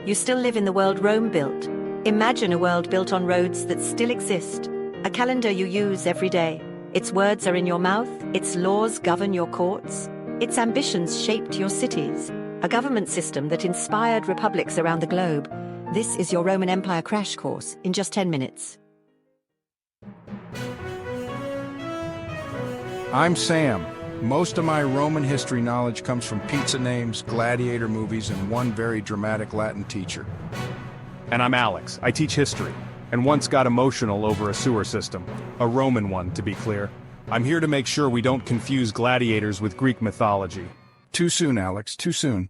You still live in the world Rome built. Imagine a world built on roads that still exist. A calendar you use every day. Its words are in your mouth, its laws govern your courts, its ambitions shaped your cities. A government system that inspired republics around the globe. This is your Roman Empire crash course in just 10 minutes. I'm Sam. Most of my Roman history knowledge comes from pizza names, gladiator movies, and one very dramatic Latin teacher. And I'm Alex. I teach history, and once got emotional over a sewer system. A Roman one, to be clear. I'm here to make sure we don't confuse gladiators with Greek mythology. Too soon, Alex, too soon.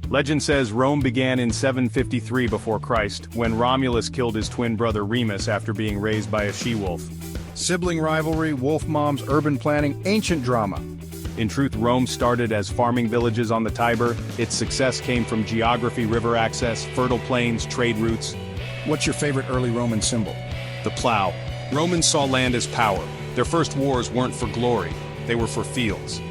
Legend says Rome began in 753 before Christ, when Romulus killed his twin brother Remus after being raised by a she-wolf. Sibling rivalry, wolf moms, urban planning, ancient drama. In truth, Rome started as farming villages on the Tiber. Its success came from geography, river access, fertile plains, trade routes. What's your favorite early Roman symbol? The plow. Romans saw land as power. Their first wars weren't for glory, they were for fields.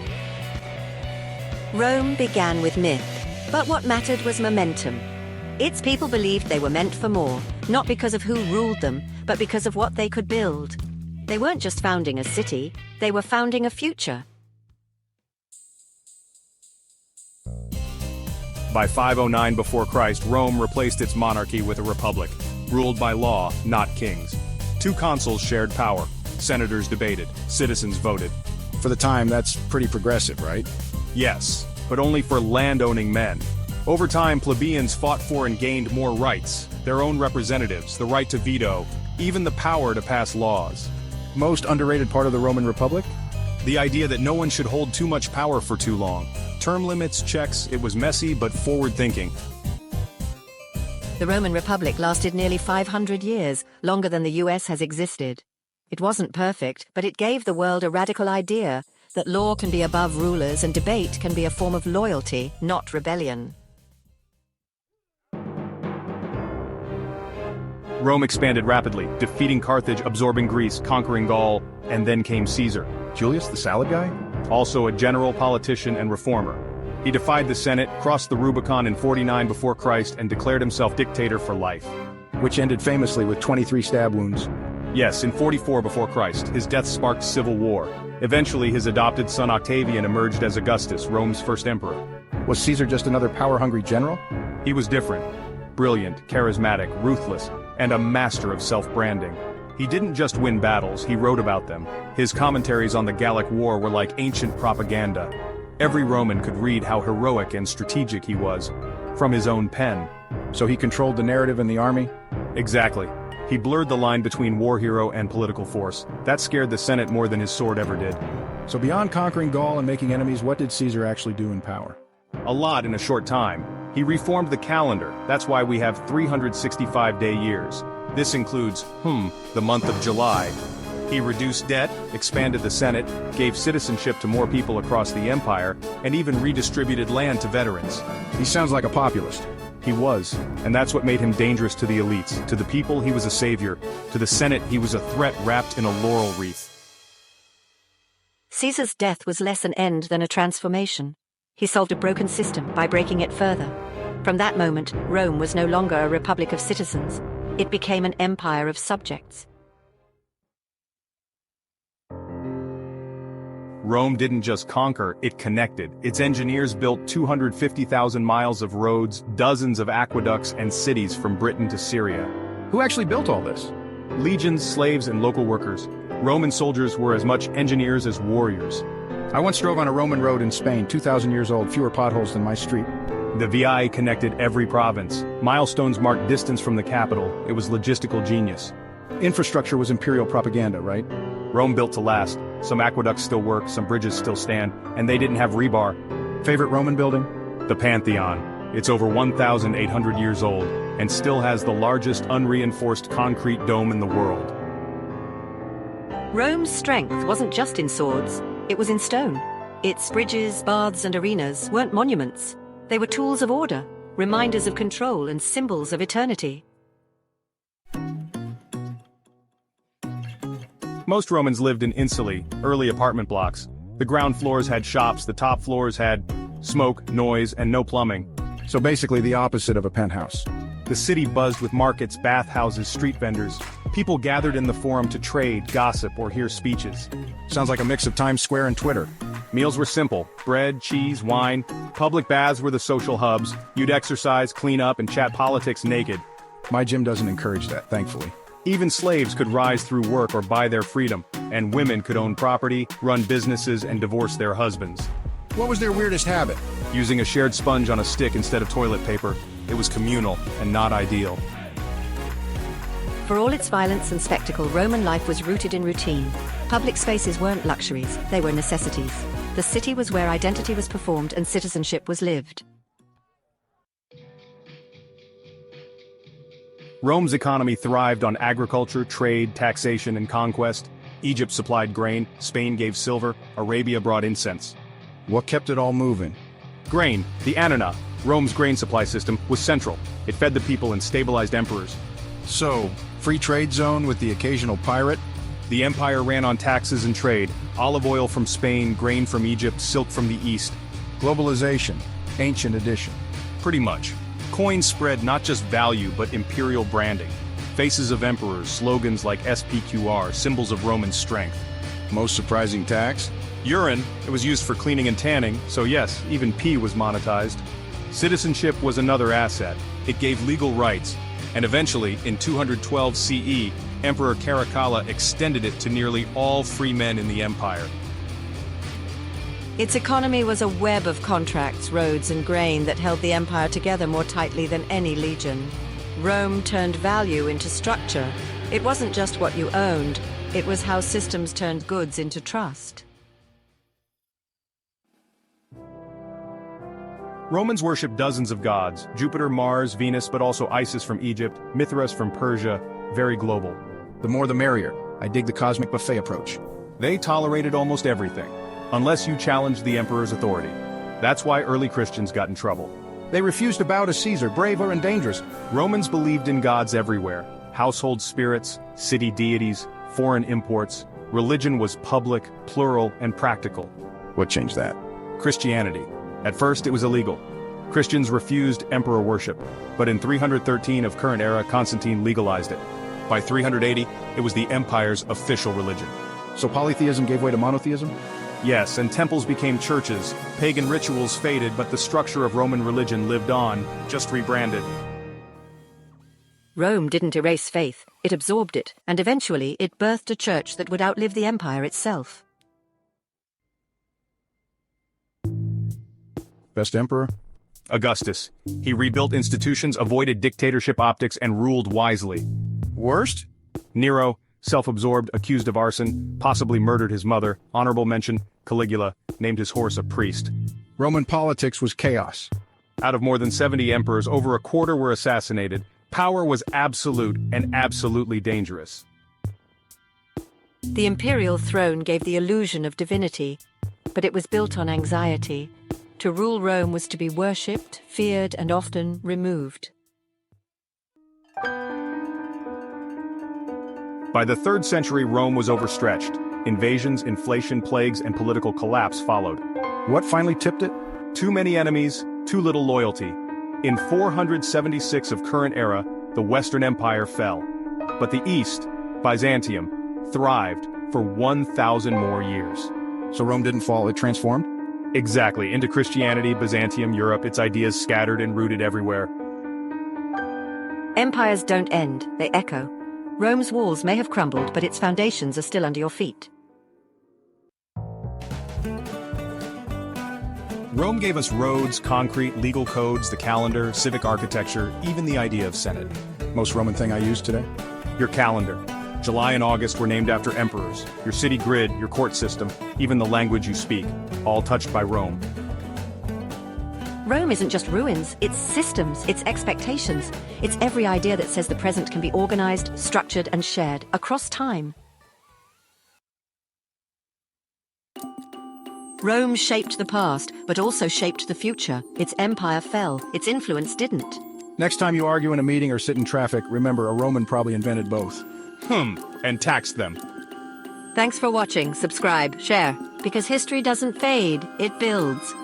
Rome began with myth, but what mattered was momentum. Its people believed they were meant for more, not because of who ruled them, but because of what they could build. They weren't just founding a city, they were founding a future. By 509 before Christ, Rome replaced its monarchy with a republic, ruled by law, not kings. Two consuls shared power. Senators debated. Citizens voted. For the time, that's pretty progressive, right? Yes, but only for land-owning men. Over time, plebeians fought for and gained more rights. Their own representatives, the right to veto, even the power to pass laws. Most underrated part of the Roman Republic? The idea that no one should hold too much power for too long. Term limits, checks, it was messy but forward-thinking. The Roman Republic lasted nearly 500 years, longer than the US has existed. It wasn't perfect, but it gave the world a radical idea that law can be above rulers and debate can be a form of loyalty, not rebellion. Rome expanded rapidly, defeating Carthage, absorbing Greece, conquering Gaul, and then came Caesar. Julius, the salad guy? Also a general, politician, and reformer. He defied the Senate, crossed the Rubicon in 49 before Christ, and declared himself dictator for life. Which ended famously with 23 stab wounds. Yes, in 44 before Christ, his death sparked civil war. Eventually, his adopted son Octavian emerged as Augustus, Rome's first emperor. Was Caesar just another power-hungry general? He was different. Brilliant, charismatic, ruthless, and a master of self-branding. He didn't just win battles, he wrote about them. His commentaries on the Gallic War were like ancient propaganda. Every Roman could read how heroic and strategic he was, from his own pen. So he controlled the narrative in the army? Exactly. He blurred the line between war hero and political force. That scared the Senate more than his sword ever did. So beyond conquering Gaul and making enemies, what did Caesar actually do in power? A lot in a short time. He reformed the calendar, that's why we have 365-day years. This includes, the month of July. He reduced debt, expanded the Senate, gave citizenship to more people across the empire, and even redistributed land to veterans. He sounds like a populist. He was, and that's what made him dangerous to the elites. To the people, he was a savior. To the Senate, he was a threat wrapped in a laurel wreath. Caesar's death was less an end than a transformation. He solved a broken system by breaking it further. From that moment, Rome was no longer a republic of citizens. It became an empire of subjects. Rome didn't just conquer, it connected. Its engineers built 250,000 miles of roads, dozens of aqueducts, and cities from Britain to Syria. Who actually built all this? Legions, slaves, and local workers. Roman soldiers were as much engineers as warriors. I once drove on a Roman road in Spain, 2,000 years old, fewer potholes than my street. The VI connected every province. Milestones marked distance from the capital. It was logistical genius. Infrastructure was imperial propaganda, right? Rome built to last. Some aqueducts still work, some bridges still stand, and they didn't have rebar. Favorite Roman building? The Pantheon. It's over 1,800 years old, and still has the largest unreinforced concrete dome in the world. Rome's strength wasn't just in swords, it was in stone. Its bridges, baths, and arenas weren't monuments. They were tools of order, reminders of control and symbols of eternity. Most Romans lived in insulae, early apartment blocks. The ground floors had shops, the top floors had smoke, noise, and no plumbing. So basically the opposite of a penthouse. The city buzzed with markets, bathhouses, street vendors. People gathered in the forum to trade, gossip, or hear speeches. Sounds like a mix of Times Square and Twitter. Meals were simple: bread, cheese, wine. Public baths were the social hubs. You'd exercise, clean up, and chat politics naked. My gym doesn't encourage that, thankfully. Even slaves could rise through work or buy their freedom, and women could own property, run businesses, and divorce their husbands. What was their weirdest habit? Using a shared sponge on a stick instead of toilet paper. It was communal and not ideal. For all its violence and spectacle, Roman life was rooted in routine. Public spaces weren't luxuries, they were necessities. The city was where identity was performed and citizenship was lived. Rome's economy thrived on agriculture, trade, taxation, and conquest. Egypt supplied grain, Spain gave silver, Arabia brought incense. What kept it all moving? Grain, the anana, Rome's grain supply system, was central. It fed the people and stabilized emperors. So, free trade zone with the occasional pirate? The empire ran on taxes and trade: olive oil from Spain, grain from Egypt, silk from the East. Globalization, ancient edition. Pretty much. Coins spread not just value but imperial branding. Faces of emperors, slogans like SPQR, symbols of Roman strength. Most surprising tax? Urine, it was used for cleaning and tanning, so yes, even pee was monetized. Citizenship was another asset. It gave legal rights, and eventually, in 212 CE, Emperor Caracalla extended it to nearly all free men in the empire. Its economy was a web of contracts, roads, and grain that held the empire together more tightly than any legion. Rome turned value into structure. It wasn't just what you owned, it was how systems turned goods into trust. Romans worshipped dozens of gods: Jupiter, Mars, Venus, but also Isis from Egypt, Mithras from Persia, very global. The more the merrier. I dig the cosmic buffet approach. They tolerated almost everything, unless you challenged the emperor's authority. That's why early Christians got in trouble. They refused to bow to Caesar, braver and dangerous. Romans believed in gods everywhere: household spirits, city deities, foreign imports. Religion was public, plural, and practical. What changed that? Christianity. At first, it was illegal. Christians refused emperor worship, but in 313 of current era, Constantine legalized it. By 380, it was the empire's official religion. So polytheism gave way to monotheism? Yes, and temples became churches. Pagan rituals faded, but the structure of Roman religion lived on, just rebranded. Rome didn't erase faith, it absorbed it, and eventually it birthed a church that would outlive the empire itself. Best emperor? Augustus. He rebuilt institutions, avoided dictatorship optics, and ruled wisely. Worst? Nero, self-absorbed, accused of arson, possibly murdered his mother. Honorable mention: Caligula, named his horse a priest. Roman politics was chaos. Out of more than 70 emperors, over a quarter were assassinated. Power was absolute and absolutely dangerous. The imperial throne gave the illusion of divinity, but it was built on anxiety. To rule Rome was to be worshipped, feared, and often removed. By the 3rd century, Rome was overstretched. Invasions, inflation, plagues, and political collapse followed. What finally tipped it? Too many enemies, too little loyalty. In 476 of current era, the Western Empire fell. But the East, Byzantium, thrived for 1,000 more years. So Rome didn't fall, it transformed? Exactly, into Christianity, Byzantium, Europe, its ideas scattered and rooted everywhere. Empires don't end, they echo. Rome's walls may have crumbled, but its foundations are still under your feet. Rome gave us roads, concrete, legal codes, the calendar, civic architecture, even the idea of Senate. Most Roman thing I use today? Your calendar. July and August were named after emperors. Your city grid, your court system, even the language you speak, all touched by Rome. Rome isn't just ruins, it's systems, it's expectations. It's every idea that says the present can be organized, structured, and shared across time. Rome shaped the past, but also shaped the future. Its empire fell, its influence didn't. Next time you argue in a meeting or sit in traffic, remember a Roman probably invented both. And taxed them. Thanks for watching, subscribe, share, because history doesn't fade, it builds.